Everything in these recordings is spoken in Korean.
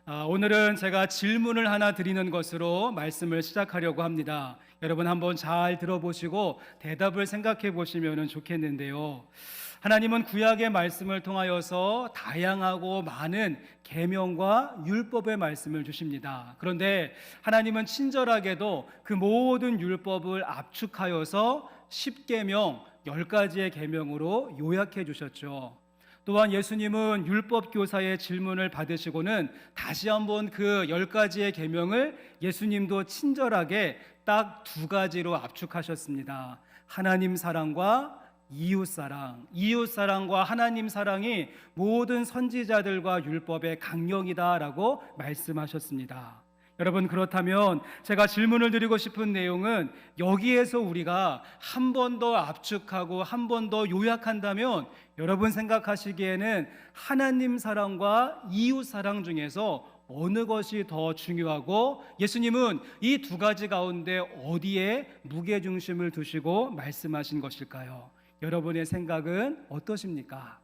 오늘은 제가 질문을 하나 드리는 것으로 말씀을 시작하려고 합니다. 여러분 한번 잘 들어보시고 대답을 생각해 보시면 좋겠는데요. 하나님은 구약의 말씀을 통하여서 다양하고 많은 계명과 율법의 말씀을 주십니다. 그런데 하나님은 친절하게도 그 모든 율법을 압축하여서 10계명, 10가지의 계명으로 요약해 주셨죠. 또한 예수님은 율법 교사의 질문을 받으시고는 다시 한번 그 10가지의 계명을 예수님도 친절하게 딱 2가지로 압축하셨습니다. 하나님 사랑과 이웃 사랑. 이웃 사랑과 하나님 사랑이 모든 선지자들과 율법의 강령이다라고 말씀하셨습니다. 여러분, 그렇다면 제가 질문을 드리고 싶은 내용은 여기에서 우리가 한 번 더 압축하고 한 번 더 요약한다면 여러분 생각하시기에는 하나님 사랑과 이웃 사랑 중에서 어느 것이 더 중요하고 예수님은 이 2가지 가운데 어디에 무게중심을 두시고 말씀하신 것일까요? 여러분의 생각은 어떠십니까?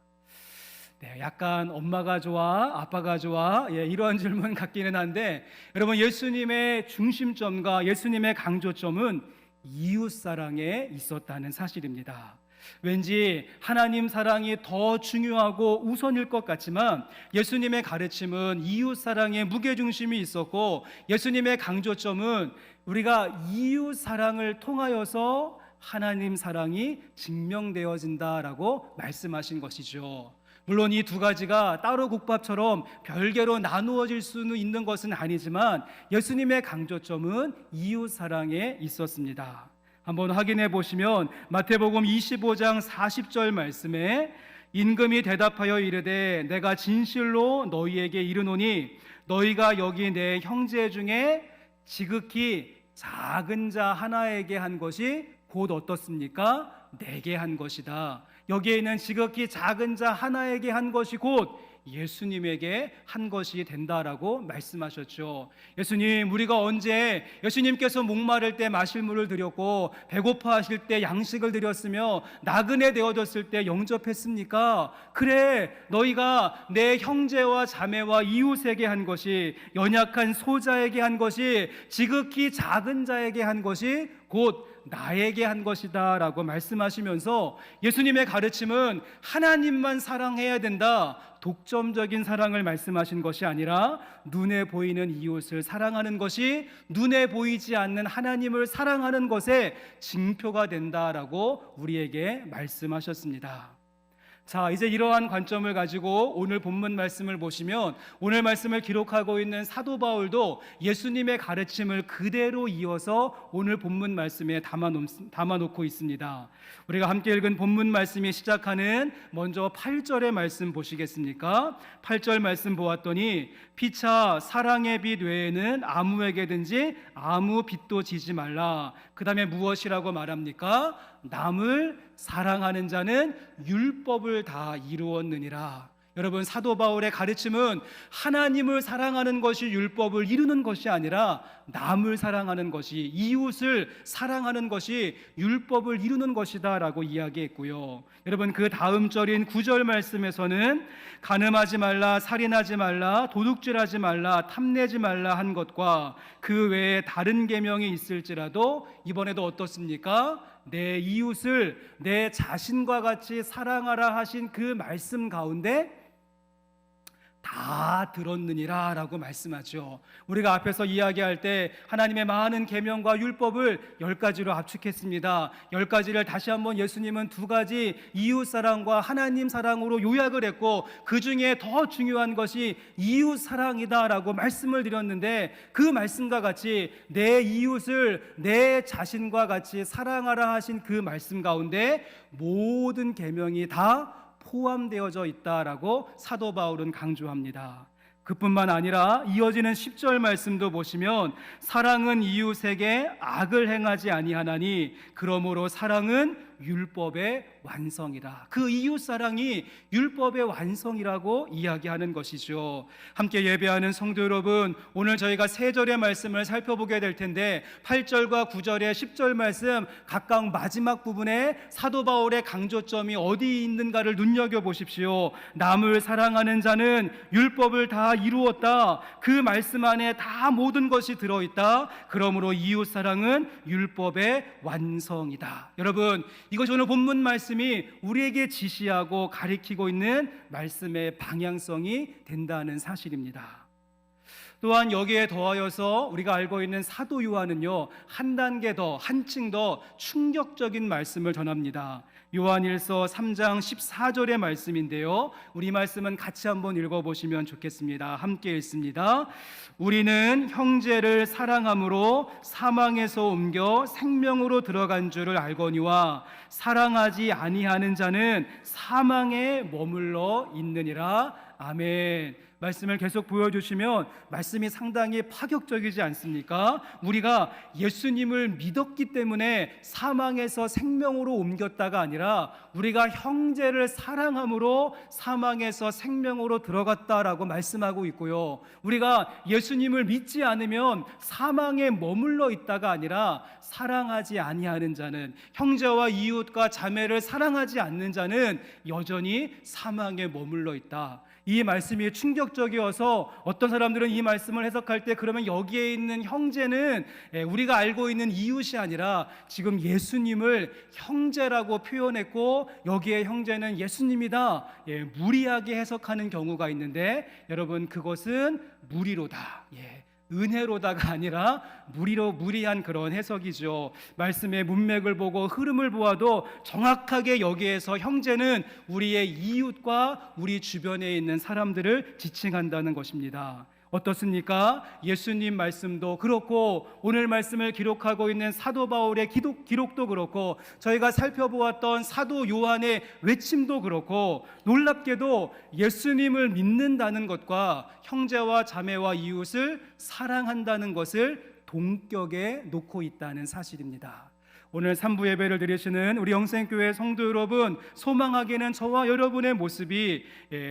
네, 약간 엄마가 좋아, 아빠가 좋아, 이런 질문 같기는 한데 여러분, 예수님의 중심점과 예수님의 강조점은 이웃 사랑에 있었다는 사실입니다. 왠지 하나님 사랑이 더 중요하고 우선일 것 같지만 예수님의 가르침은 이웃 사랑에 무게중심이 있었고 예수님의 강조점은 우리가 이웃 사랑을 통하여서 하나님 사랑이 증명되어진다라고 말씀하신 것이죠. 물론 이 2가지가 따로 국밥처럼 별개로 나누어질 수는 있는 것은 아니지만 예수님의 강조점은 이웃 사랑에 있었습니다. 한번 확인해 보시면 마태복음 25장 40절 말씀에 임금이 대답하여 이르되 내가 진실로 너희에게 이르노니 너희가 여기 내 형제 중에 지극히 작은 자 하나에게 한 것이 곧 어떻습니까? 내게 한 것이다. 여기에 있는 지극히 작은 자 하나에게 한 것이 곧 예수님에게 한 것이 된다라고 말씀하셨죠. 예수님, 우리가 언제 예수님께서 목마를 때 마실 물을 드렸고 배고파 하실 때 양식을 드렸으며 나그네 되어졌을 때 영접했습니까? 그래, 너희가 내 형제와 자매와 이웃에게 한 것이, 연약한 소자에게 한 것이, 지극히 작은 자에게 한 것이 곧 나에게 한 것이다 라고 말씀하시면서 예수님의 가르침은 하나님만 사랑해야 된다, 독점적인 사랑을 말씀하신 것이 아니라 눈에 보이는 이웃을 사랑하는 것이 눈에 보이지 않는 하나님을 사랑하는 것의 징표가 된다라고 우리에게 말씀하셨습니다. 자, 이제 이러한 관점을 가지고 오늘 본문 말씀을 보시면 오늘 말씀을 기록하고 있는 사도 바울도 예수님의 가르침을 그대로 이어서 오늘 본문 말씀에 담아놓고 있습니다. 우리가 함께 읽은 본문 말씀이 시작하는 먼저 8절의 말씀 보시겠습니까? 8절 말씀 보았더니 피차 사랑의 빛 외에는 아무에게든지 아무 빛도 지지 말라. 그 다음에 무엇이라고 말합니까? 남을 사랑하는 자는 율법을 다 이루었느니라. 여러분, 사도 바울의 가르침은 하나님을 사랑하는 것이 율법을 이루는 것이 아니라 남을 사랑하는 것이, 이웃을 사랑하는 것이 율법을 이루는 것이다 라고 이야기했고요. 여러분, 그 다음 절인 9절 말씀에서는 간음하지 말라, 살인하지 말라, 도둑질하지 말라, 탐내지 말라 한 것과 그 외에 다른 계명이 있을지라도 이번에도 어떻습니까? 내 이웃을 내 자신과 같이 사랑하라 하신 그 말씀 가운데 다 들었느니라 라고 말씀하죠. 우리가 앞에서 이야기할 때 하나님의 많은 계명과 율법을 10가지로 압축했습니다. 10가지를 다시 한번 예수님은 2가지 이웃사랑과 하나님 사랑으로 요약을 했고 그 중에 더 중요한 것이 이웃사랑이다 라고 말씀을 드렸는데 그 말씀과 같이 내 이웃을 내 자신과 같이 사랑하라 하신 그 말씀 가운데 모든 계명이 다 포함되어져 있다라고 사도 바울은 강조합니다. 그뿐만 아니라 이어지는 10절 말씀도 보시면 사랑은 이웃에게 악을 행하지 아니하나니 그러므로 사랑은 율법의 완성이다. 그 이웃 사랑이 율법의 완성이라고 이야기하는 것이죠. 함께 예배하는 성도 여러분, 오늘 저희가 세 절의 말씀을 살펴보게 될 텐데 8절과 9절의 10절 말씀 각각 마지막 부분에 사도 바울의 강조점이 어디 있는가를 눈여겨보십시오. 남을 사랑하는 자는 율법을 다 이루었다. 그 말씀 안에 다 모든 것이 들어있다. 그러므로 이웃 사랑은 율법의 완성이다. 여러분, 이것이 오늘 본문 말씀이 우리에게 지시하고 가리키고 있는 말씀의 방향성이 된다는 사실입니다. 또한 여기에 더하여서 우리가 알고 있는 사도 요한은요, 한 단계 더, 한층 더 충격적인 말씀을 전합니다. 요한일서 3장 14절의 말씀인데요, 우리 말씀은 같이 한번 읽어보시면 좋겠습니다. 함께 읽습니다. 우리는 형제를 사랑함으로 사망에서 옮겨 생명으로 들어간 줄을 알거니와 사랑하지 아니하는 자는 사망에 머물러 있느니라. 아멘. 말씀을 계속 보여주시면 말씀이 상당히 파격적이지 않습니까? 우리가 예수님을 믿었기 때문에 사망에서 생명으로 옮겼다가 아니라 우리가 형제를 사랑함으로 사망에서 생명으로 들어갔다라고 말씀하고 있고요, 우리가 예수님을 믿지 않으면 사망에 머물러 있다가 아니라 사랑하지 아니하는 자는, 형제와 이웃과 자매를 사랑하지 않는 자는 여전히 사망에 머물러 있다. 이 말씀이 충격적이어서 어떤 사람들은 이 말씀을 해석할 때 그러면 여기에 있는 형제는 우리가 알고 있는 이웃이 아니라 지금 예수님을 형제라고 표현했고 여기에 형제는 예수님이다, 무리하게 해석하는 경우가 있는데, 여러분, 그것은 무리로다, 은혜로다가 아니라 무리한 그런 해석이죠. 말씀의 문맥을 보고 흐름을 보아도 정확하게 여기에서 형제는 우리의 이웃과 우리 주변에 있는 사람들을 지칭한다는 것입니다. 어떻습니까? 예수님 말씀도 그렇고 오늘 말씀을 기록하고 있는 사도 바울의 기록도 그렇고 저희가 살펴보았던 사도 요한의 외침도 그렇고, 놀랍게도 예수님을 믿는다는 것과 형제와 자매와 이웃을 사랑한다는 것을 동격에 놓고 있다는 사실입니다. 오늘 3부 예배를 드리시는 우리 영생교회 성도 여러분, 소망하기는 저와 여러분의 모습이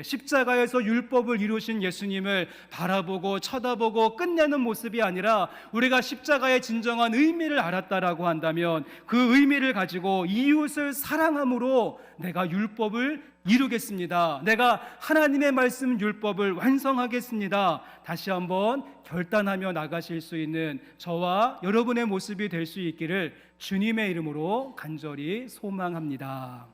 십자가에서 율법을 이루신 예수님을 바라보고 쳐다보고 끝내는 모습이 아니라 우리가 십자가의 진정한 의미를 알았다라고 한다면 그 의미를 가지고 이웃을 사랑함으로 내가 율법을 이루겠습니다, 내가 하나님의 말씀 율법을 완성하겠습니다, 다시 한번 결단하며 나가실 수 있는 저와 여러분의 모습이 될 수 있기를 주님의 이름으로 간절히 소망합니다.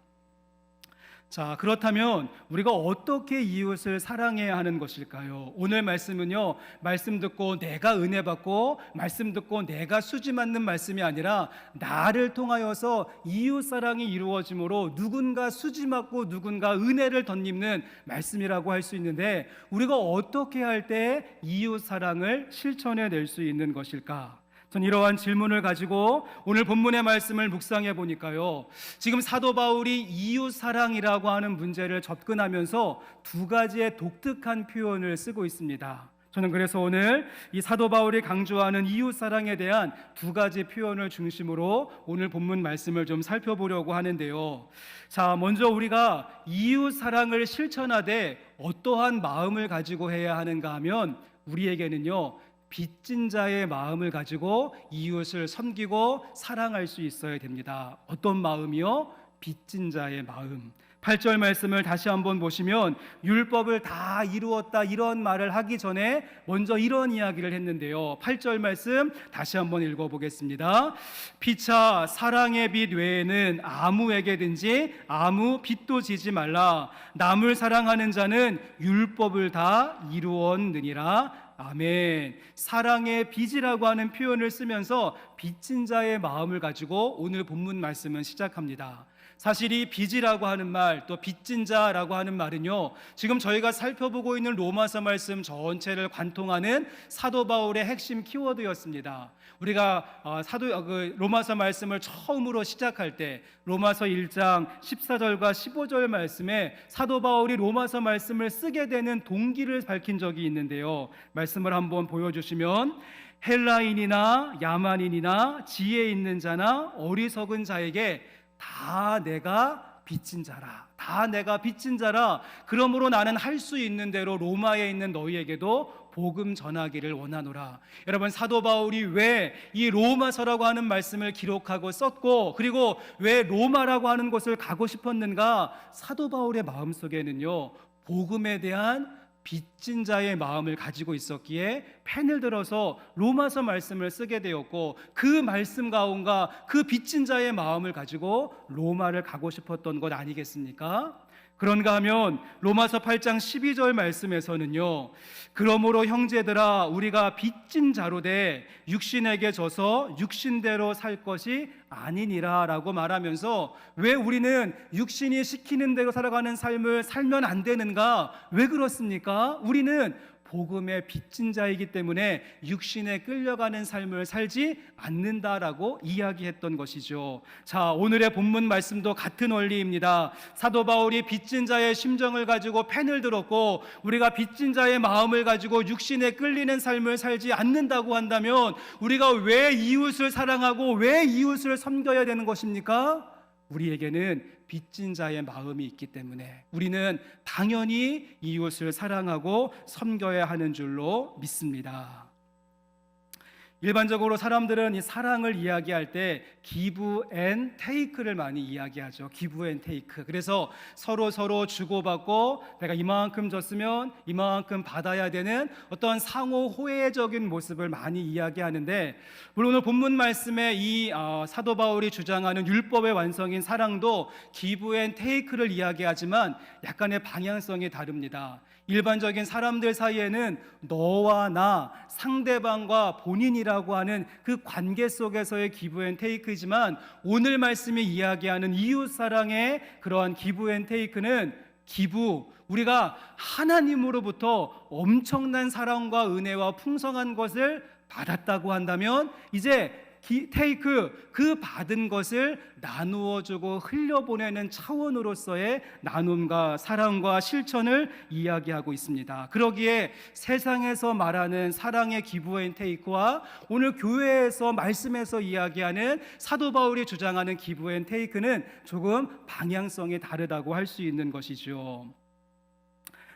자, 그렇다면 우리가 어떻게 이웃을 사랑해야 하는 것일까요? 오늘 말씀은요, 말씀 듣고 내가 은혜 받고 말씀 듣고 내가 수지 맞는 말씀이 아니라 나를 통하여서 이웃 사랑이 이루어짐으로 누군가 수지 맞고 누군가 은혜를 덧입는 말씀이라고 할 수 있는데, 우리가 어떻게 할 때 이웃 사랑을 실천해 낼 수 있는 것일까? 전 이러한 질문을 가지고 오늘 본문의 말씀을 묵상해 보니까요, 지금 사도 바울이 이웃 사랑이라고 하는 문제를 접근하면서 두 가지의 독특한 표현을 쓰고 있습니다. 저는 그래서 오늘 이 사도 바울이 강조하는 이웃 사랑에 대한 두 가지 표현을 중심으로 오늘 본문 말씀을 좀 살펴보려고 하는데요. 자, 먼저 우리가 이웃 사랑을 실천하되 어떠한 마음을 가지고 해야 하는가 하면, 우리에게는요, 빚진 자의 마음을 가지고 이웃을 섬기고 사랑할 수 있어야 됩니다. 어떤 마음이요? 빚진 자의 마음. 8절 말씀을 다시 한번 보시면 율법을 다 이루었다 이런 말을 하기 전에 먼저 이런 이야기를 했는데요. 8절 말씀 다시 한번 읽어보겠습니다. 피차 사랑의 빚 외에는 아무에게든지 아무 빚도 지지 말라. 남을 사랑하는 자는 율법을 다 이루었느니라. 아멘. 사랑의 빚이라고 하는 표현을 쓰면서 빚진 자의 마음을 가지고 오늘 본문 말씀은 시작합니다. 사실 이 빚이라고 하는 말, 또 빚진 자라고 하는 말은요, 지금 저희가 살펴보고 있는 로마서 말씀 전체를 관통하는 사도 바울의 핵심 키워드였습니다. 우리가 로마서 말씀을 처음으로 시작할 때 로마서 1장 14절과 15절 말씀에 사도 바울이 로마서 말씀을 쓰게 되는 동기를 밝힌 적이 있는데요, 말씀을 한번 보여주시면, 헬라인이나 야만인이나 지혜 있는 자나 어리석은 자에게 다 내가 빚진 자라. 다 내가 빚진 자라. 그러므로 나는 할 수 있는 대로 로마에 있는 너희에게도 복음 전하기를 원하노라. 여러분, 사도 바울이 왜 이 로마서라고 하는 말씀을 기록하고 썼고, 그리고 왜 로마라고 하는 곳을 가고 싶었는가? 사도 바울의 마음속에는요, 복음에 대한 빚진 자의 마음을 가지고 있었기에 펜을 들어서 로마서 말씀을 쓰게 되었고, 그 말씀 가운데 그 빚진 자의 마음을 가지고 로마를 가고 싶었던 것 아니겠습니까? 그런가 하면 로마서 8장 12절 말씀에서는요, 그러므로 형제들아 우리가 빚진 자로 돼 육신에게 져서 육신대로 살 것이 아니니라 라고 말하면서, 왜 우리는 육신이 시키는 대로 살아가는 삶을 살면 안 되는가? 왜 그렇습니까? 우리는 복음의 빚진 자이기 때문에 육신에 끌려가는 삶을 살지 않는다라고 이야기했던 것이죠. 자, 오늘의 본문 말씀도 같은 원리입니다. 사도 바울이 빚진 자의 심정을 가지고 펜을 들었고, 우리가 빚진 자의 마음을 가지고 육신에 끌리는 삶을 살지 않는다고 한다면, 우리가 왜 이웃을 사랑하고 왜 이웃을 섬겨야 되는 것입니까? 우리에게는 빚진 자의 마음이 있기 때문에 우리는 당연히 이웃을 사랑하고 섬겨야 하는 줄로 믿습니다. 일반적으로 사람들은 이 사랑을 이야기할 때 give and take를 많이 이야기하죠. give and take. 그래서 서로 주고받고 내가 이만큼 줬으면 이만큼 받아야 되는 어떤 상호 호혜적인 모습을 많이 이야기하는데, 물론 오늘 본문 말씀에 이 사도 바울이 주장하는 율법의 완성인 사랑도 give and take를 이야기하지만 약간의 방향성이 다릅니다. 일반적인 사람들 사이에는 너와 나, 상대방과 본인이라고 하는 그 관계 속에서의 give and take이지만, 오늘 말씀이 이야기하는 이웃 사랑의 그러한 give and take는 우리가 하나님으로부터 엄청난 사랑과 은혜와 풍성한 것을 받았다고 한다면, 이제 테이크, 그 받은 것을 나누어 주고 흘려보내는 차원으로서의 나눔과 사랑과 실천을 이야기하고 있습니다. 그러기에 세상에서 말하는 사랑의 기브 앤 테이크와 오늘 교회에서 말씀에서 이야기하는 사도 바울이 주장하는 기브 앤 테이크는 조금 방향성이 다르다고 할 수 있는 것이죠.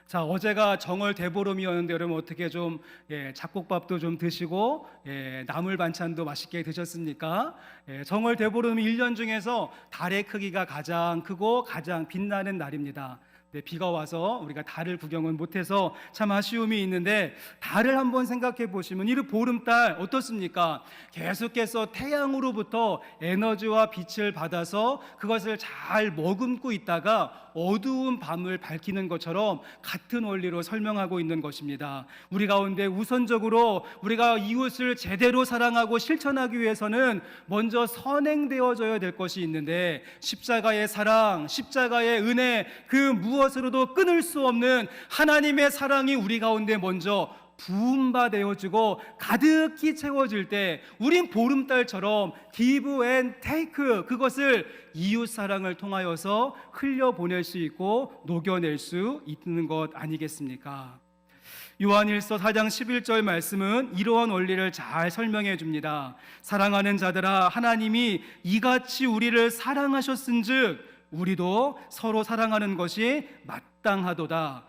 자, 어제가 정월 대보름이었는데 여러분 어떻게 좀 잡곡밥도 좀 드시고 나물 반찬도 맛있게 드셨습니까? 정월 대보름이 1년 중에서 달의 크기가 가장 크고 가장 빛나는 날입니다. 비가 와서 우리가 달을 구경은 못해서 참 아쉬움이 있는데, 달을 한번 생각해 보시면 이 보름달 어떻습니까? 계속해서 태양으로부터 에너지와 빛을 받아서 그것을 잘 머금고 있다가 어두운 밤을 밝히는 것처럼 같은 원리로 설명하고 있는 것입니다. 우리 가운데 우선적으로 우리가 이웃을 제대로 사랑하고 실천하기 위해서는 먼저 선행되어져야 될 것이 있는데, 십자가의 사랑, 십자가의 은혜, 그 무엇으로도 끊을 수 없는 하나님의 사랑이 우리 가운데 먼저 부음받아지고 가득히 채워질 때, 우린 보름달처럼 give and take, 그것을 이웃 사랑을 통하여서 흘려보낼 수 있고 녹여낼 수 있는 것 아니겠습니까? 요한일서 4장 11절 말씀은 이러한 원리를 잘 설명해 줍니다. 사랑하는 자들아, 하나님이 이같이 우리를 사랑하셨은즉 우리도 서로 사랑하는 것이 마땅하도다.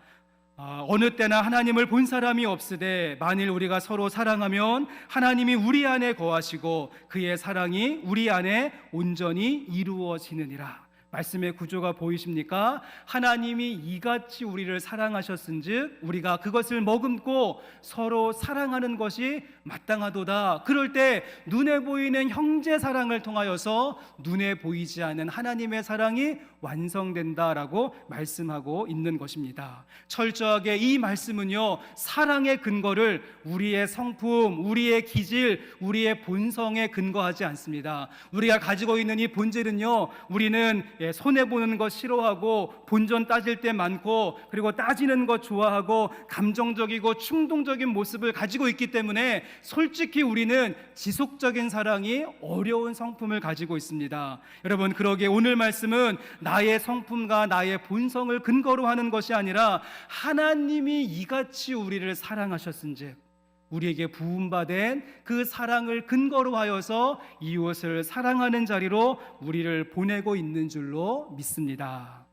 어느 때나 하나님을 본 사람이 없으되 만일 우리가 서로 사랑하면 하나님이 우리 안에 거하시고 그의 사랑이 우리 안에 온전히 이루어지느니라. 말씀의 구조가 보이십니까? 하나님이 이같이 우리를 사랑하셨은즉 우리가 그것을 머금고 서로 사랑하는 것이 마땅하도다. 그럴 때 눈에 보이는 형제 사랑을 통하여서 눈에 보이지 않는 하나님의 사랑이 완성된다라고 말씀하고 있는 것입니다. 철저하게 이 말씀은요, 사랑의 근거를 우리의 성품, 우리의 기질, 우리의 본성에 근거하지 않습니다. 우리가 가지고 있는 이 본질은요, 우리는 손해보는 것 싫어하고 본전 따질 때 많고, 그리고 따지는 것 좋아하고 감정적이고 충동적인 모습을 가지고 있기 때문에 솔직히 우리는 지속적인 사랑이 어려운 성품을 가지고 있습니다. 여러분, 그러기에 오늘 말씀은 나의 성품과 나의 본성을 근거로 하는 것이 아니라 하나님이 이같이 우리를 사랑하셨은즉, 우리에게 부음받은 그 사랑을 근거로 하여서 이웃을 사랑하는 자리로 우리를 보내고 있는 줄로 믿습니다.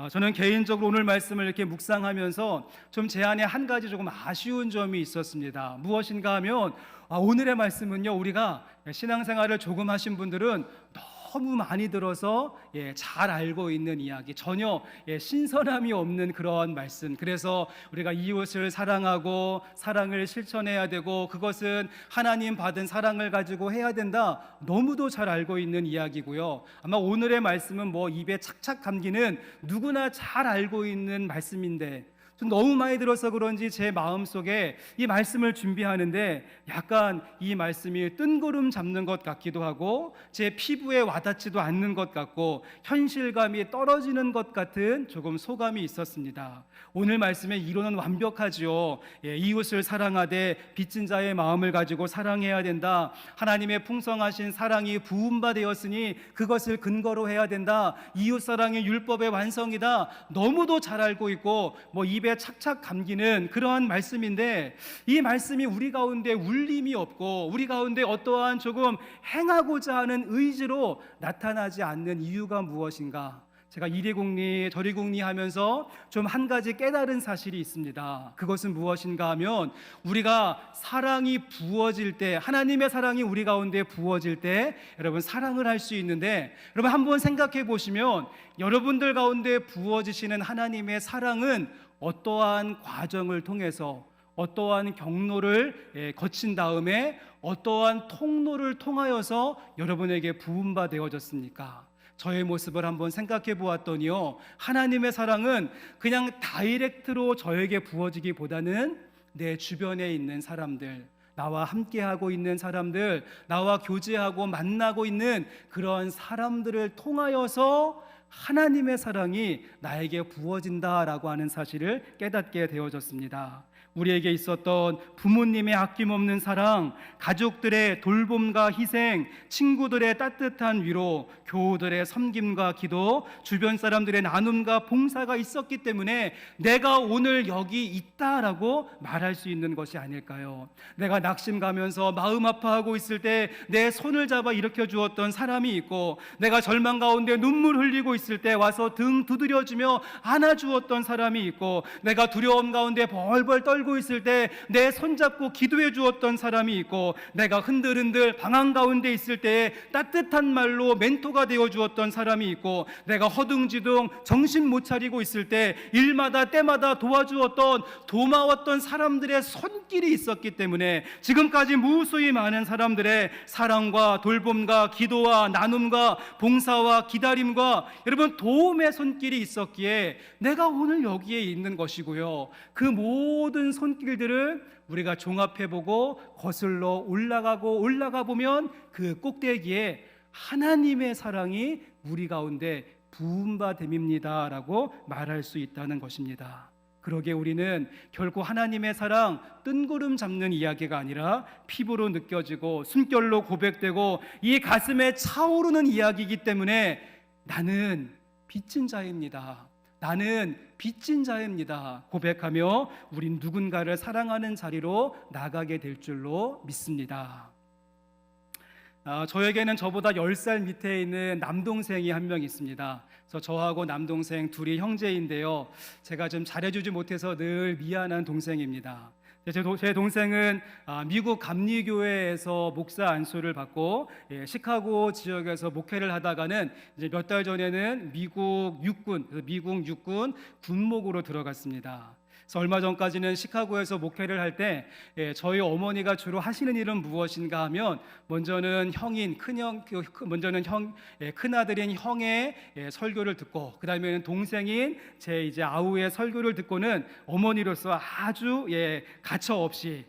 저는 개인적으로 오늘 말씀을 이렇게 묵상하면서 좀 제 안에 한 가지 조금 아쉬운 점이 있었습니다. 무엇인가 하면 오늘의 말씀은요, 우리가 신앙생활을 조금 하신 분들은 너무 많이 들어서 잘 알고 있는 이야기, 전혀 신선함이 없는 그런 말씀. 그래서 우리가 이웃을 사랑하고 사랑을 실천해야 되고 그것은 하나님 받은 사랑을 가지고 해야 된다, 너무도 잘 알고 있는 이야기고요. 아마 오늘의 말씀은 뭐 입에 착착 감기는 누구나 잘 알고 있는 말씀인데 좀 너무 많이 들어서 그런지 제 마음속에 이 말씀을 준비하는데 약간 이 말씀이 뜬구름 잡는 것 같기도 하고 제 피부에 와닿지도 않는 것 같고 현실감이 떨어지는 것 같은 조금 소감이 있었습니다. 오늘 말씀의 이론은 완벽하죠. 이웃을 사랑하되 빚진 자의 마음을 가지고 사랑해야 된다. 하나님의 풍성하신 사랑이 부음받되었으니 그것을 근거로 해야 된다. 이웃사랑의 율법의 완성이다. 너무도 잘 알고 있고 뭐 입에 착착 감기는 그러한 말씀인데 이 말씀이 우리 가운데 울림이 없고 우리 가운데 어떠한 조금 행하고자 하는 의지로 나타나지 않는 이유가 무엇인가? 제가 이리 궁리 저리 궁리 하면서 좀 한 가지 깨달은 사실이 있습니다. 그것은 무엇인가 하면 우리가 사랑이 부어질 때, 하나님의 사랑이 우리 가운데 부어질 때 여러분 사랑을 할 수 있는데, 여러분 한번 생각해 보시면 여러분들 가운데 부어지시는 하나님의 사랑은 어떠한 과정을 통해서 어떠한 경로를 거친 다음에 어떠한 통로를 통하여서 여러분에게 부음바 되어졌습니까? 저의 모습을 한번 생각해 보았더니요, 하나님의 사랑은 그냥 다이렉트로 저에게 부어지기보다는 내 주변에 있는 사람들, 나와 함께하고 있는 사람들, 나와 교제하고 만나고 있는 그런 사람들을 통하여서 하나님의 사랑이 나에게 부어진다라고 하는 사실을 깨닫게 되어졌습니다. 우리에게 있었던 부모님의 아낌없는 사랑, 가족들의 돌봄과 희생, 친구들의 따뜻한 위로, 교우들의 섬김과 기도, 주변 사람들의 나눔과 봉사가 있었기 때문에 내가 오늘 여기 있다라고 말할 수 있는 것이 아닐까요? 내가 낙심 가면서 마음 아파하고 있을 때 내 손을 잡아 일으켜 주었던 사람이 있고, 내가 절망 가운데 눈물 흘리고 있을 때 와서 등 두드려주며 안아주었던 사람이 있고, 내가 두려움 가운데 벌벌 떨고 있을 때 내 손잡고 기도해 주었던 사람이 있고, 내가 흔들흔들 방황 가운데 있을 때 따뜻한 말로 멘토가 되어 주었던 사람이 있고, 내가 허둥지둥 정신 못 차리고 있을 때 일마다 때마다 도와주었던 도마웠던 사람들의 손길이 있었기 때문에 지금까지 무수히 많은 사람들의 사랑과 돌봄과 기도와 나눔과 봉사와 기다림과 여러분 도움의 손길이 있었기에 내가 오늘 여기에 있는 것이고요. 그 모든 손길들을 우리가 종합해보고 거슬러 올라가 보면 그 꼭대기에 하나님의 사랑이 우리 가운데 부음받음입니다 라고 말할 수 있다는 것입니다. 그러기에 우리는 결코 하나님의 사랑 뜬구름 잡는 이야기가 아니라 피부로 느껴지고 숨결로 고백되고 이 가슴에 차오르는 이야기이기 때문에 나는 빚진 자입니다, 나는 빚진 자입니다 고백하며 우린 누군가를 사랑하는 자리로 나가게 될 줄로 믿습니다. 저에게는 저보다 10살 밑에 있는 남동생이 한 명 있습니다. 그래서 저하고 남동생 둘이 형제인데요, 제가 좀 잘해주지 못해서 늘 미안한 동생입니다. 제 동생은 미국 감리교회에서 목사 안수를 받고 시카고 지역에서 목회를 하다가는 이제 몇 달 전에는 미국 육군 군목으로 들어갔습니다. 그래서 얼마 전까지는 시카고에서 목회를 할 때 저희 어머니가 주로 하시는 일은 무엇인가 하면 먼저는 큰아들인 형의 설교를 듣고, 그 다음에는 동생인 제 이제 아우의 설교를 듣고는 어머니로서 아주 가차없이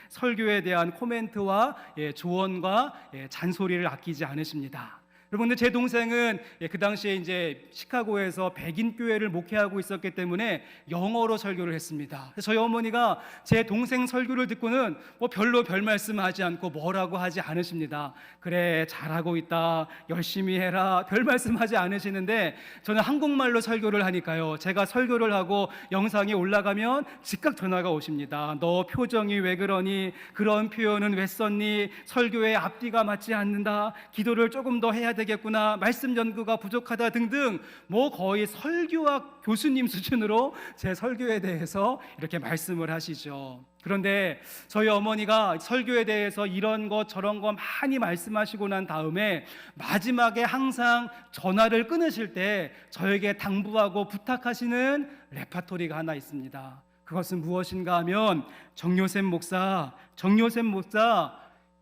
설교에 대한 코멘트와 조언과 잔소리를 아끼지 않으십니다. 여러분, 근데 제 동생은 그 당시에 이제 시카고에서 백인 교회를 목회하고 있었기 때문에 영어로 설교를 했습니다. 그래서 저희 어머니가 제 동생 설교를 듣고는 뭐 별로 별 말씀하지 않고 뭐라고 하지 않으십니다. 그래, 잘하고 있다, 열심히 해라, 별 말씀하지 않으시는데 저는 한국말로 설교를 하니까요, 제가 설교를 하고 영상이 올라가면 즉각 전화가 오십니다. 너 표정이 왜 그러니? 그런 표현은 왜 썼니? 설교의 앞뒤가 맞지 않는다, 기도를 조금 더 해야 되겠구나, 말씀 연구가 부족하다 등등, 뭐 거의 설교학 교수님 수준으로 제 설교에 대해서 이렇게 말씀을 하시죠. 그런데 저희 어머니가 설교에 대해서 이런 것 저런 거 많이 말씀하시고 난 다음에 마지막에 항상 전화를 끊으실 때 저에게 당부하고 부탁하시는 레파토리가 하나 있습니다. 그것은 무엇인가 하면, 정요셉 목사,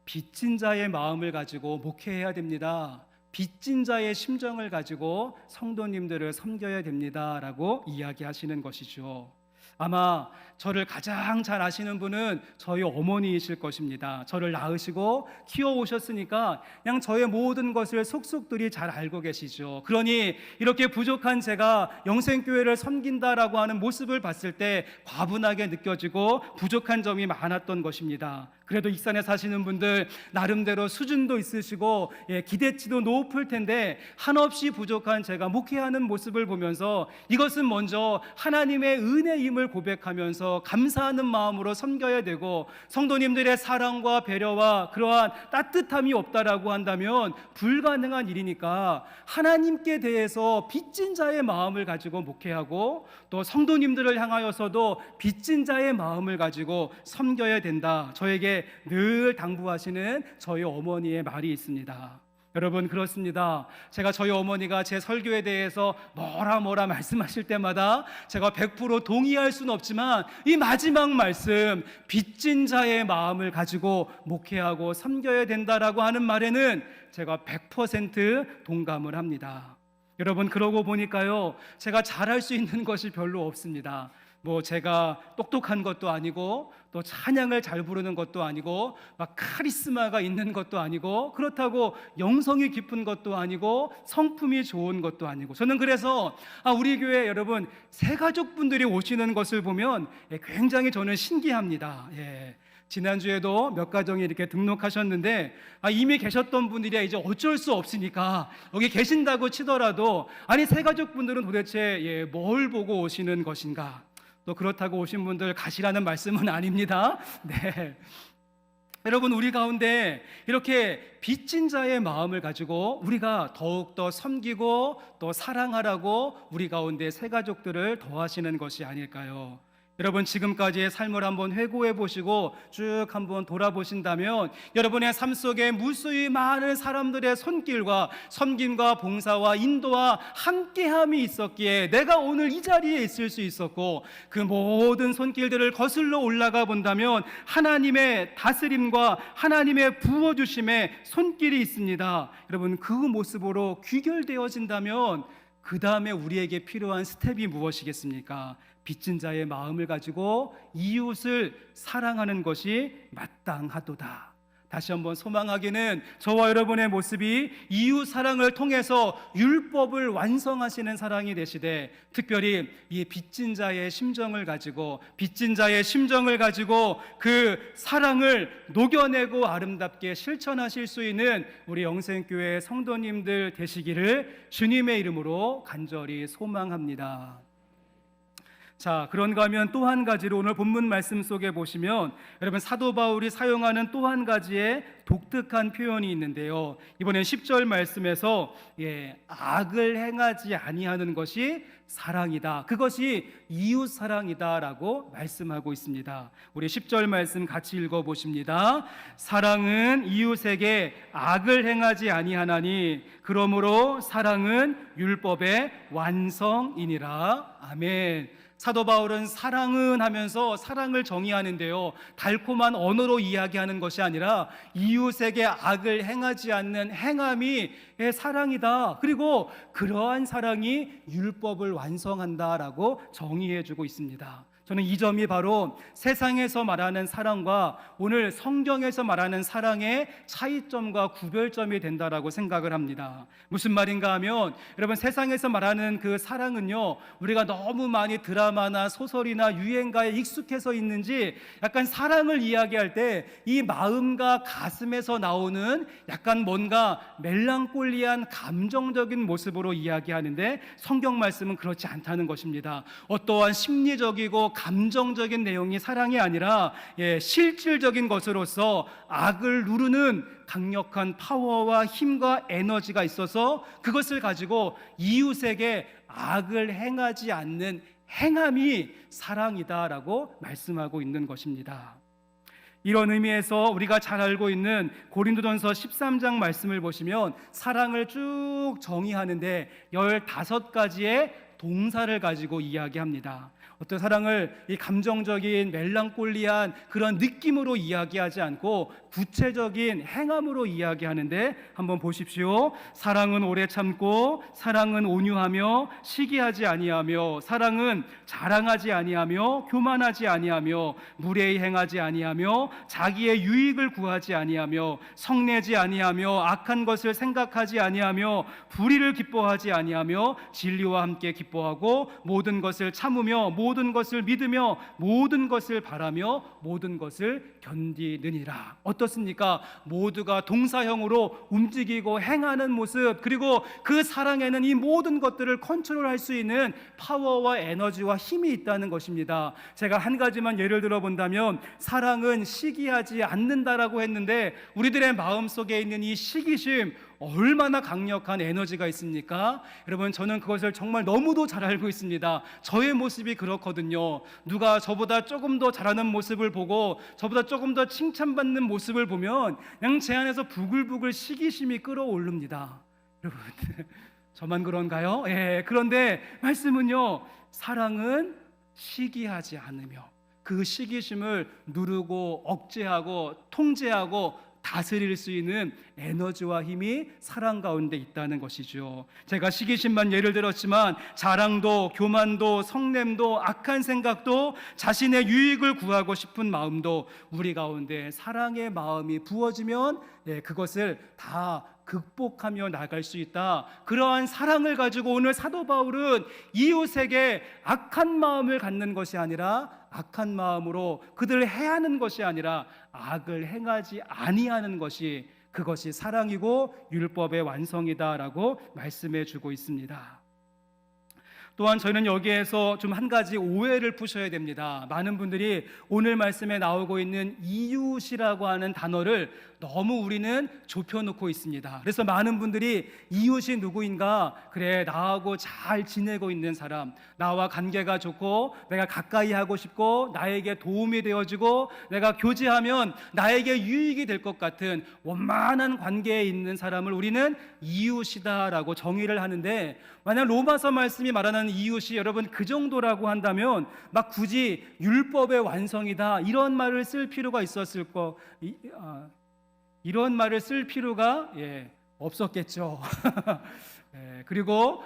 빚진 자의 마음을 가지고 목회해야 됩니다. 빚진 자의 심정을 가지고 성도님들을 섬겨야 됩니다 라고 이야기하시는 것이죠. 아마 저를 가장 잘 아시는 분은 저희 어머니이실 것입니다. 저를 낳으시고 키워오셨으니까 그냥 저의 모든 것을 속속들이 잘 알고 계시죠. 그러니 이렇게 부족한 제가 영생교회를 섬긴다라고 하는 모습을 봤을 때 과분하게 느껴지고 부족한 점이 많았던 것입니다. 그래도 익산에 사시는 분들 나름대로 수준도 있으시고 기대치도 높을 텐데 한없이 부족한 제가 목회하는 모습을 보면서 이것은 먼저 하나님의 은혜임을 고백하면서 감사하는 마음으로 섬겨야 되고, 성도님들의 사랑과 배려와 그러한 따뜻함이 없다라고 한다면 불가능한 일이니까 하나님께 대해서 빚진 자의 마음을 가지고 목회하고, 또 성도님들을 향하여서도 빚진 자의 마음을 가지고 섬겨야 된다, 저에게 늘 당부하시는 저희 어머니의 말이 있습니다. 여러분, 그렇습니다. 제가 저희 어머니가 제 설교에 대해서 뭐라 말씀하실 때마다 제가 100% 동의할 수는 없지만 이 마지막 말씀, 빚진 자의 마음을 가지고 목회하고 섬겨야 된다라고 하는 말에는 제가 100% 동감을 합니다. 여러분, 그러고 보니까요, 제가 잘할 수 있는 것이 별로 없습니다. 뭐 제가 똑똑한 것도 아니고 또 찬양을 잘 부르는 것도 아니고 막 카리스마가 있는 것도 아니고 그렇다고 영성이 깊은 것도 아니고 성품이 좋은 것도 아니고, 저는 그래서 우리 교회 여러분 새가족분들이 오시는 것을 보면 굉장히 저는 신기합니다. 지난주에도 몇 가정이 이렇게 등록하셨는데 이미 계셨던 분들이 이제 어쩔 수 없으니까 여기 계신다고 치더라도 새가족분들은 도대체 뭘 보고 오시는 것인가, 또 그렇다고 오신 분들 가시라는 말씀은 아닙니다. 네. 여러분, 우리 가운데 이렇게 빚진 자의 마음을 가지고 우리가 더욱더 섬기고 또 사랑하라고 우리 가운데 새가족들을 더하시는 것이 아닐까요? 여러분, 지금까지의 삶을 한번 회고해 보시고 쭉 한번 돌아보신다면 여러분의 삶 속에 무수히 많은 사람들의 손길과 섬김과 봉사와 인도와 함께함이 있었기에 내가 오늘 이 자리에 있을 수 있었고, 그 모든 손길들을 거슬러 올라가 본다면 하나님의 다스림과 하나님의 부어주심의 손길이 있습니다. 여러분, 그 모습으로 귀결되어진다면 그 다음에 우리에게 필요한 스텝이 무엇이겠습니까? 빚진 자의 마음을 가지고 이웃을 사랑하는 것이 마땅하도다. 다시 한번 소망하기는 저와 여러분의 모습이 이웃 사랑을 통해서 율법을 완성하시는 사랑이 되시되, 특별히 이 빚진 자의 심정을 가지고 그 사랑을 녹여내고 아름답게 실천하실 수 있는 우리 영생교회 성도님들 되시기를 주님의 이름으로 간절히 소망합니다. 자, 그런가 하면 또 한 가지로 오늘 본문 말씀 속에 보시면 여러분, 사도 바울이 사용하는 또 한 가지의 독특한 표현이 있는데요, 이번엔 10절 말씀에서 악을 행하지 아니하는 것이 사랑이다, 그것이 이웃 사랑이다 라고 말씀하고 있습니다. 우리 10절 말씀 같이 읽어보십니다. 사랑은 이웃에게 악을 행하지 아니하나니 그러므로 사랑은 율법의 완성이니라. 아멘. 사도 바울은 사랑은 하면서 사랑을 정의하는데요, 달콤한 언어로 이야기하는 것이 아니라 이웃에게 악을 행하지 않는 행함이 사랑이다, 그리고 그러한 사랑이 율법을 완성한다라고 정의해주고 있습니다. 저는 이 점이 바로 세상에서 말하는 사랑과 오늘 성경에서 말하는 사랑의 차이점과 구별점이 된다라고 생각을 합니다. 무슨 말인가 하면 여러분, 세상에서 말하는 그 사랑은요, 우리가 너무 많이 드라마나 소설이나 유행가에 익숙해서 있는지 약간 사랑을 이야기할 때 이 마음과 가슴에서 나오는 약간 뭔가 멜랑콜리한 감정적인 모습으로 이야기하는데, 성경 말씀은 그렇지 않다는 것입니다. 어떠한 심리적이고 감정적인 내용이 사랑이 아니라 실질적인 것으로서 악을 누르는 강력한 파워와 힘과 에너지가 있어서 그것을 가지고 이웃에게 악을 행하지 않는 행함이 사랑이다라고 말씀하고 있는 것입니다. 이런 의미에서 우리가 잘 알고 있는 고린도전서 13장 말씀을 보시면 사랑을 쭉 정의하는데 15가지의 동사를 가지고 이야기합니다. 어떤 사랑을 이 감정적인 멜랑콜리한 그런 느낌으로 이야기하지 않고 구체적인 행함으로 이야기하는데, 한번 보십시오. 사랑은 오래 참고, 사랑은 온유하며, 시기하지 아니하며, 사랑은 자랑하지 아니하며, 교만하지 아니하며, 무례히 행하지 아니하며, 자기의 유익을 구하지 아니하며, 성내지 아니하며, 악한 것을 생각하지 아니하며, 불의를 기뻐하지 아니하며, 진리와 함께 기뻐하고, 모든 것을 참으며, 모든 것을 믿으며, 모든 것을 바라며, 모든 것을 견디느니라. 어떻습니까? 모두가 동사형으로 움직이고 행하는 모습, 그리고 그 사랑에는 이 모든 것들을 컨트롤할 수 있는 파워와 에너지와 힘이 있다는 것입니다. 제가 한 가지만 예를 들어 본다면, 사랑은 시기하지 않는다라고 했는데 우리들의 마음속에 있는 이 시기심, 얼마나 강력한 에너지가 있습니까? 여러분, 저는 그것을 정말 너무도 잘 알고 있습니다. 저의 모습이 그렇거든요. 누가 저보다 조금 더 잘하는 모습을 보고 저보다 조금 더 칭찬받는 모습을 보면 그냥 제 안에서 부글부글 시기심이 끓어오릅니다. 여러분, 저만 그런가요? 그런데 말씀은요, 사랑은 시기하지 않으며 그 시기심을 누르고 억제하고 통제하고 다스릴 수 있는 에너지와 힘이 사랑 가운데 있다는 것이죠. 제가 시기심만 예를 들었지만 자랑도, 교만도, 성냄도, 악한 생각도, 자신의 유익을 구하고 싶은 마음도 우리 가운데 사랑의 마음이 부어지면 그것을 다 극복하며 나갈 수 있다. 그러한 사랑을 가지고 오늘 사도 바울은 이웃에게 악한 마음을 갖는 것이 아니라, 악한 마음으로 그들을 해하는 것이 아니라 악을 행하지 아니하는 것이, 그것이 사랑이고 율법의 완성이다라고 말씀해 주고 있습니다. 또한 저희는 여기에서 좀 한 가지 오해를 푸셔야 됩니다. 많은 분들이 오늘 말씀에 나오고 있는 이웃이라고 하는 단어를 너무 우리는 좁혀놓고 있습니다. 그래서 많은 분들이 이웃이 누구인가? 그래, 나하고 잘 지내고 있는 사람, 나와 관계가 좋고 내가 가까이 하고 싶고 나에게 도움이 되어지고 내가 교제하면 나에게 유익이 될 것 같은 원만한 관계에 있는 사람을 우리는 이웃이다라고 정의를 하는데, 만약 로마서 말씀이 말하는 이웃이 여러분 그 정도라고 한다면 막 굳이 율법의 완성이다 이런 말을 쓸 필요가 있었을 이런 말을 쓸 필요가 없었겠죠. 그리고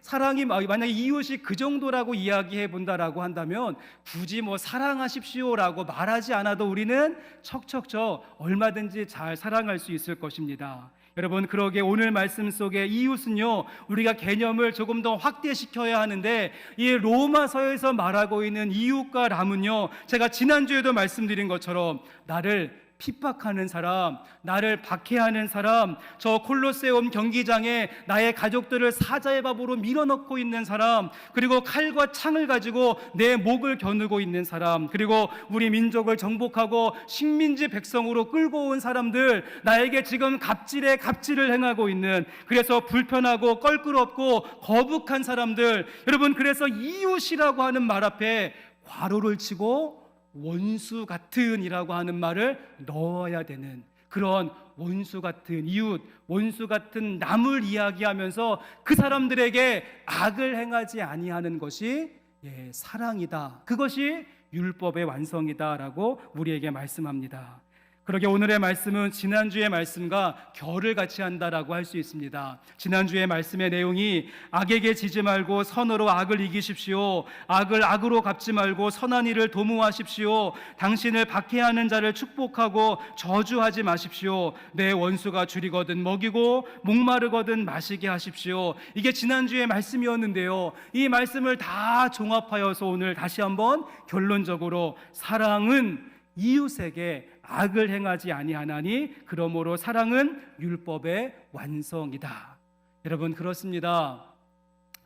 사랑이 만약에 이웃이 그 정도라고 이야기해 본다라고 한다면 굳이 뭐 사랑하십시오라고 말하지 않아도 우리는 척척저 얼마든지 잘 사랑할 수 있을 것입니다. 여러분, 그러게 오늘 말씀 속에 이웃은요, 우리가 개념을 조금 더 확대시켜야 하는데, 이 로마서에서 말하고 있는 이웃과 람은요, 제가 지난주에도 말씀드린 것처럼 나를 핍박하는 사람, 나를 박해하는 사람, 저 콜로세움 경기장에 나의 가족들을 사자의 밥으로 밀어넣고 있는 사람, 그리고 칼과 창을 가지고 내 목을 겨누고 있는 사람, 그리고 우리 민족을 정복하고 식민지 백성으로 끌고 온 사람들, 나에게 지금 갑질에 갑질을 행하고 있는, 그래서 불편하고 껄끄럽고 거북한 사람들, 여러분, 그래서 이웃이라고 하는 말 앞에 괄호를 치고 원수 같은 이라고 하는 말을 넣어야 되는, 그런 원수 같은 이웃, 원수 같은 남을 이야기하면서 그 사람들에게 악을 행하지 아니하는 것이 사랑이다. 그것이 율법의 완성이다라고 우리에게 말씀합니다. 그러게 오늘의 말씀은 지난주의 말씀과 결을 같이 한다라고 할 수 있습니다. 지난주의 말씀의 내용이 악에게 지지 말고 선으로 악을 이기십시오. 악을 악으로 갚지 말고 선한 일을 도모하십시오. 당신을 박해하는 자를 축복하고 저주하지 마십시오. 내 원수가 줄이거든 먹이고 목마르거든 마시게 하십시오. 이게 지난주의 말씀이었는데요. 이 말씀을 다 종합하여서 오늘 다시 한번 결론적으로 사랑은 이웃에게 악을 행하지 아니하나니 그러므로 사랑은 율법의 완성이다. 여러분 그렇습니다.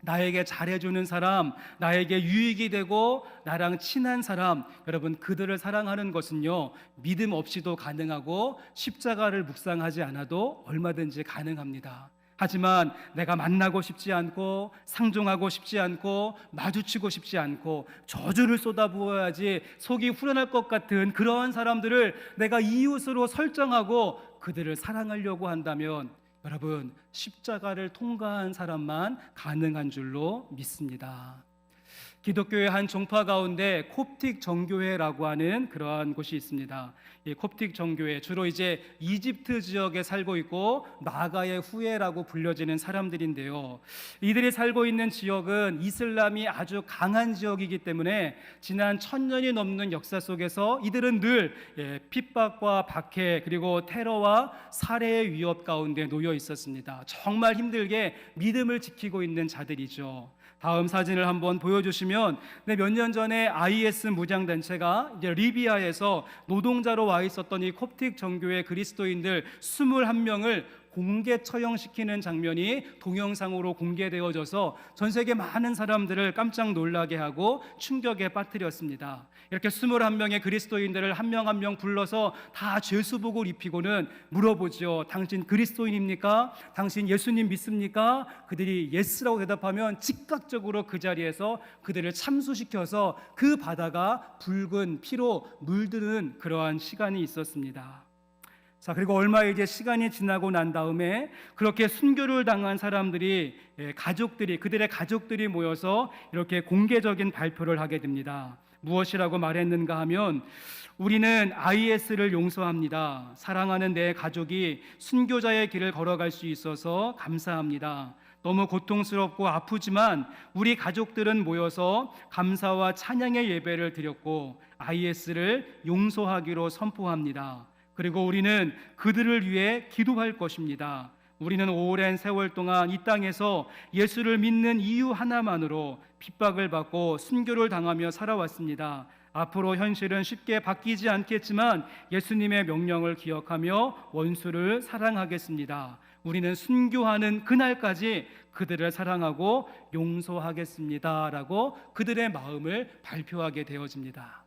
나에게 잘해주는 사람, 나에게 유익이 되고 나랑 친한 사람, 여러분 그들을 사랑하는 것은요 믿음 없이도 가능하고 십자가를 묵상하지 않아도 얼마든지 가능합니다. 하지만 내가 만나고 싶지 않고 상종하고 싶지 않고 마주치고 싶지 않고 저주를 쏟아부어야지 속이 후련할 것 같은 그러한 사람들을 내가 이웃으로 설정하고 그들을 사랑하려고 한다면 여러분 십자가를 통과한 사람만 가능한 줄로 믿습니다. 기독교의 한 종파 가운데 콥틱 정교회라고 하는 그러한 곳이 있습니다. 이 콥틱 정교회 주로 이제 이집트 지역에 살고 있고 마가의 후예라고 불려지는 사람들인데요. 이들이 살고 있는 지역은 이슬람이 아주 강한 지역이기 때문에 지난 1000년이 넘는 역사 속에서 이들은 늘 핍박과 박해 그리고 테러와 살해의 위협 가운데 놓여 있었습니다. 정말 힘들게 믿음을 지키고 있는 자들이죠. 다음 사진을 한번 보여주시면 몇 년 전에 IS 무장단체가 이제 리비아에서 노동자로 와 있었던 이 콥틱 정교회 그리스도인들 21명을 공개 처형시키는 장면이 동영상으로 공개되어져서 전 세계 많은 사람들을 깜짝 놀라게 하고 충격에 빠뜨렸습니다. 이렇게 21명의 그리스도인들을 한 명 한 명 불러서 다 죄수복을 입히고는 물어보죠. 당신 그리스도인입니까? 당신 예수님 믿습니까? 그들이 예스라고 대답하면 즉각적으로 그 자리에서 그들을 참수시켜서 그 바다가 붉은 피로 물드는 그러한 시간이 있었습니다. 자, 그리고 얼마 이제 시간이 지나고 난 다음에 그렇게 순교를 당한 사람들이 그들의 가족들이 모여서 이렇게 공개적인 발표를 하게 됩니다. 무엇이라고 말했는가 하면 우리는 IS를 용서합니다. 사랑하는 내 가족이 순교자의 길을 걸어갈 수 있어서 감사합니다. 너무 고통스럽고 아프지만 우리 가족들은 모여서 감사와 찬양의 예배를 드렸고 IS를 용서하기로 선포합니다. 그리고 우리는 그들을 위해 기도할 것입니다. 우리는 오랜 세월 동안 이 땅에서 예수를 믿는 이유 하나만으로 핍박을 받고 순교를 당하며 살아왔습니다. 앞으로 현실은 쉽게 바뀌지 않겠지만 예수님의 명령을 기억하며 원수를 사랑하겠습니다. 우리는 순교하는 그날까지 그들을 사랑하고 용서하겠습니다. 라고 그들의 마음을 발표하게 되어집니다.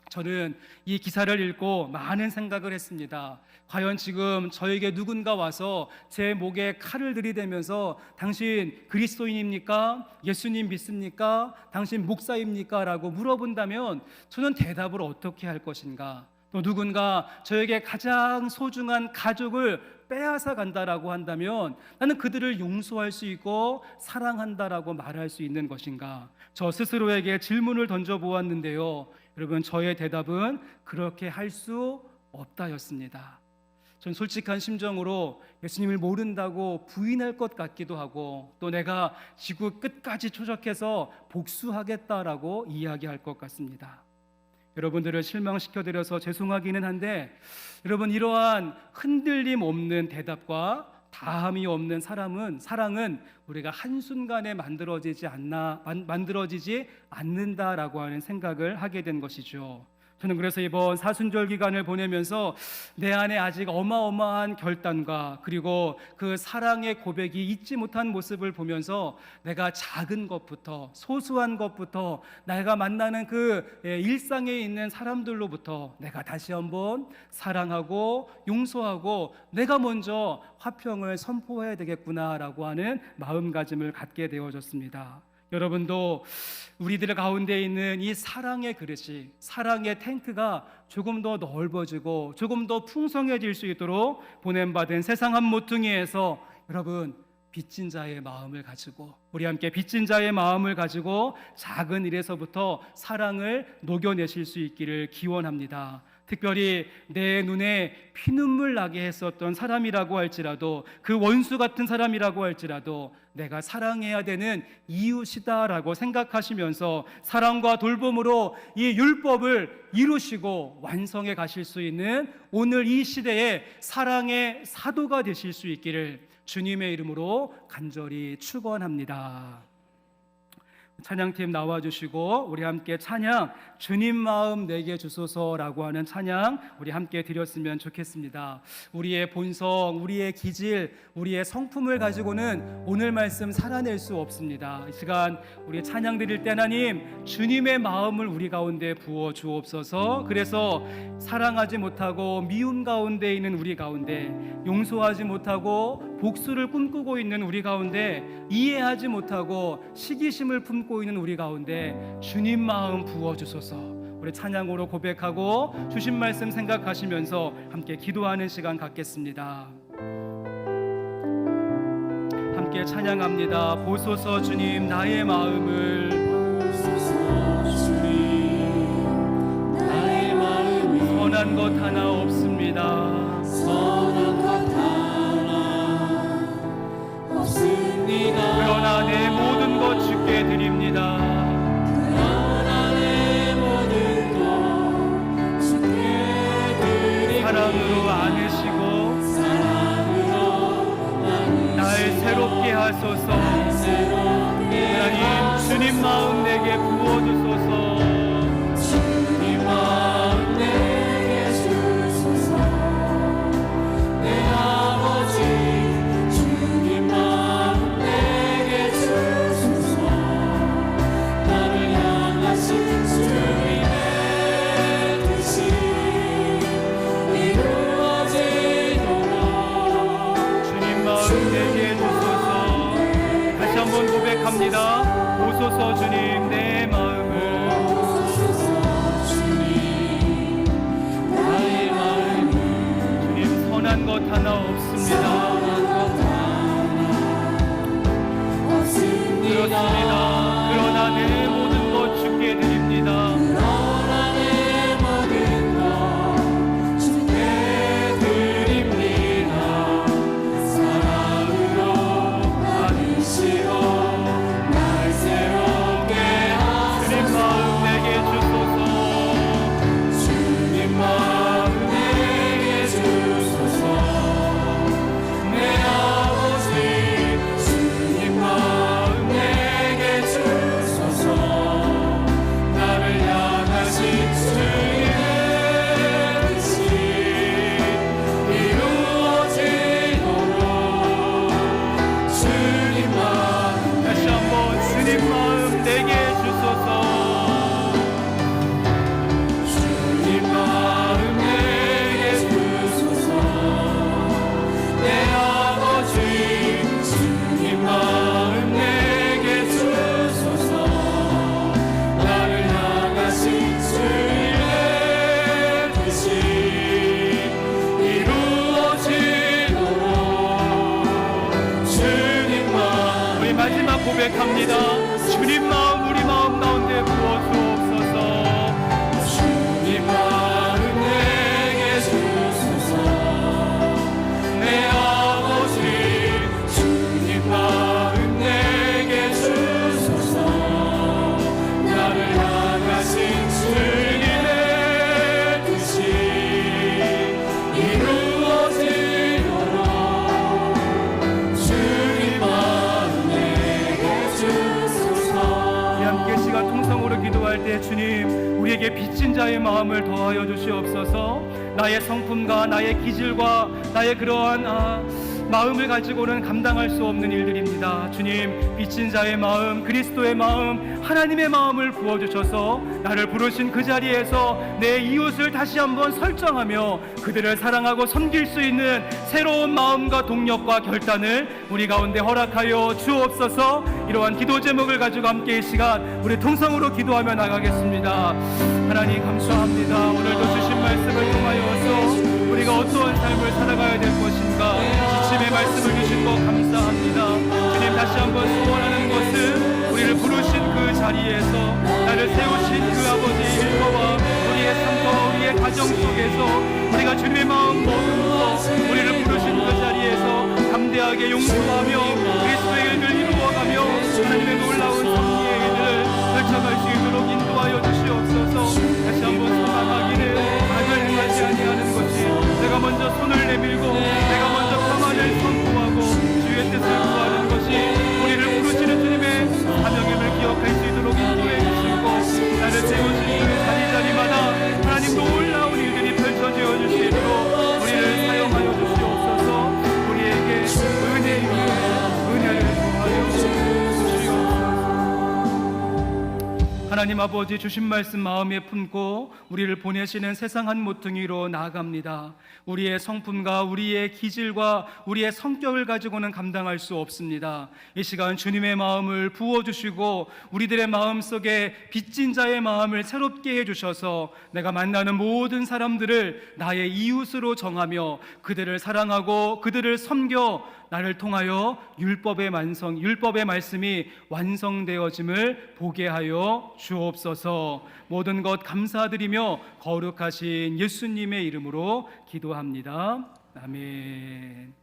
저는 이 기사를 읽고 많은 생각을 했습니다. 과연 지금 저에게 누군가 와서 제 목에 칼을 들이대면서 당신 그리스도인입니까? 예수님 믿습니까? 당신 목사입니까? 라고 물어본다면 저는 대답을 어떻게 할 것인가? 또 누군가 저에게 가장 소중한 가족을 빼앗아 간다라고 한다면 나는 그들을 용서할 수 있고 사랑한다라고 말할 수 있는 것인가? 저 스스로에게 질문을 던져보았는데요. 여러분 저의 대답은 그렇게 할 수 없다였습니다. 전 솔직한 심정으로 예수님을 모른다고 부인할 것 같기도 하고 또 내가 지구 끝까지 초적해서 복수하겠다라고 이야기할 것 같습니다. 여러분들을 실망시켜드려서 죄송하기는 한데 여러분 이러한 흔들림 없는 대답과 다함이 없는 사랑은 우리가 한순간에 만들어지지 않는다라고 하는 생각을 하게 된 것이죠. 저는 그래서 이번 사순절 기간을 보내면서 내 안에 아직 어마어마한 결단과 그리고 그 사랑의 고백이 잊지 못한 모습을 보면서 내가 작은 것부터 소소한 것부터 내가 만나는 그 일상에 있는 사람들로부터 내가 다시 한번 사랑하고 용서하고 내가 먼저 화평을 선포해야 되겠구나라고 하는 마음가짐을 갖게 되어졌습니다. 여러분도 우리들 가운데 있는 이 사랑의 그릇이 사랑의 탱크가 조금 더 넓어지고 조금 더 풍성해질 수 있도록 보냄받은 세상 한 모퉁이에서 여러분 빚진 자의 마음을 가지고 우리 함께 빚진 자의 마음을 가지고 작은 일에서부터 사랑을 녹여내실 수 있기를 기원합니다. 특별히 내 눈에 피눈물 나게 했었던 사람이라고 할지라도, 그 원수 같은 사람이라고 할지라도 내가 사랑해야 되는 이웃이다라고 생각하시면서 사랑과 돌봄으로 이 율법을 이루시고 완성해 가실 수 있는 오늘 이 시대에 사랑의 사도가 되실 수 있기를 주님의 이름으로 간절히 축원합니다. 찬양팀 나와주시고 우리 함께 찬양 주님 마음 내게 주소서라고 하는 찬양 우리 함께 드렸으면 좋겠습니다. 우리의 본성, 우리의 기질, 우리의 성품을 가지고는 오늘 말씀 살아낼 수 없습니다. 이 시간 우리 찬양 드릴 때 하나님 주님의 마음을 우리 가운데 부어 주옵소서. 그래서 사랑하지 못하고 미움 가운데 있는 우리 가운데, 용서하지 못하고 복수를 꿈꾸고 있는 우리 가운데, 이해하지 못하고 시기심을 품고 있는 우리 가운데 주님 마음 부어주소서. 우리 찬양으로 고백하고 주신 말씀 생각하시면서 함께 기도하는 시간 갖겠습니다. 함께 찬양합니다. 보소서 주님 나의 마음을, 나의 마음을 선한 것 하나 없습니다. 선한 것 하나 없습니다. 그러나 내 모든 것 주께 드립니다. 그러나 내 모든 것 주께 드립니다. 사랑으로 안으시고 날 새롭게 하소서. 하나님 주님 마음 내게 부어주소서. 주님 마음 내게 주소서. 내 아버지 주님 마음 내게 주소서. 나를 향하신 주님의 뜻이 이루어지도록 주님 마음 내게 주소서. 다시 한번 고백합니다. 오소서 주님 내 마음을, 주님 나의 마음을 주님 선한 것 하나 없습니다. 선한 것 하나 없습니다. 그렇습니다. 그러나 내 모든 것 주께 드립니다. 그러나 내 모든 것 주께 드립니다. 사랑으로 안으시고 날 새롭게 주님 마음 내게 주소서. 주님 마음 내게 주소서. 내 아버지 주님 마음 내게 주소서. 나를 향하신 주님의 뜻이 이루어지도록 주님 마음 다시 한번 주님 마음 내게 주소서. 주님 마음 내게 주소서. 내 아버지 주님 마음 내게 주소서. 나를 향하신 주님의 뜻이 이루어지도록 주님 마음 우리 마지막 고백합니다. 주님 마음 우리 마음 가운데 부어 주옵소서. 주님 마음 내게 주소서. 내 아버지 주님 마음 내게 주소서. 나를 향하신 주님의 뜻이 이루어지도록 주님 마음 내게 주소서. 우리 함께 시간 통성으로 기도할 때 주님 우리에게 빚진 자의 마음을 더하여 주시옵소서. 나의 성품과 나의 기질과 나의 그러한 마음을 가지고는 감당할 수 없는 일들입니다. 주님 빚진 자의 마음, 그리스도의 마음, 하나님의 마음을 부어주셔서 나를 부르신 그 자리에서 내 이웃을 다시 한번 설정하며 그들을 사랑하고 섬길 수 있는 새로운 마음과 동력과 결단을 우리 가운데 허락하여 주옵소서. 이러한 기도 제목을 가지고 함께 이 시간 우리 통성으로 기도하며 나가겠습니다. 하나님 감사합니다. 오늘도 주신 말씀을 통하여서 우리가 어떠한 삶을 살아가야 될 것인가 지침의 말씀을 주신 것 감사합니다. 주님 다시 한번 소원하는 것은 우리를 부르신 그 자리에서 나를 세우신 그 아버지의 일터와 우리의 삶과 우리의 과정 속에서 우리가 주님의 마음 먹으면서 우리를 부르신 그 자리에서 담대하게 용서하며 그리스도의 일을 이루어가며 하나님의 놀라운 섭리의 일을 펼쳐갈 수 있도록 인도하여 주시옵소서. 다시 한번 소망하기를 악을 행하지 아니하는 것이 내가 먼저 손을 내밀고 내가 먼저 평안을 선포하고 주의 뜻을 구하는 것이 우리를 부르시는 주님의 사명임을 기억할 수 있도록 인도해 주시고 나를 세우신 그 자리자리마다 하나님 놀라운 일들이 펼쳐져 주시도록 우리를 사용하여 주시옵소서. 우리에게 은혜 위에 은혜를 더하여 주시옵소서. 하나님 아버지 주신 말씀 마음에 품고 우리를 보내시는 세상 한 모퉁이로 나아갑니다. 우리의 성품과 우리의 기질과 우리의 성격을 가지고는 감당할 수 없습니다. 이 시간 주님의 마음을 부어주시고 우리들의 마음속에 빚진 자의 마음을 새롭게 해주셔서 내가 만나는 모든 사람들을 나의 이웃으로 정하며 그들을 사랑하고 그들을 섬겨 나를 통하여 율법의 말씀이 완성되어짐을 보게 하여 주옵소서. 모든 것 감사드리며 거룩하신 예수님의 이름으로 기도합니다. 아멘.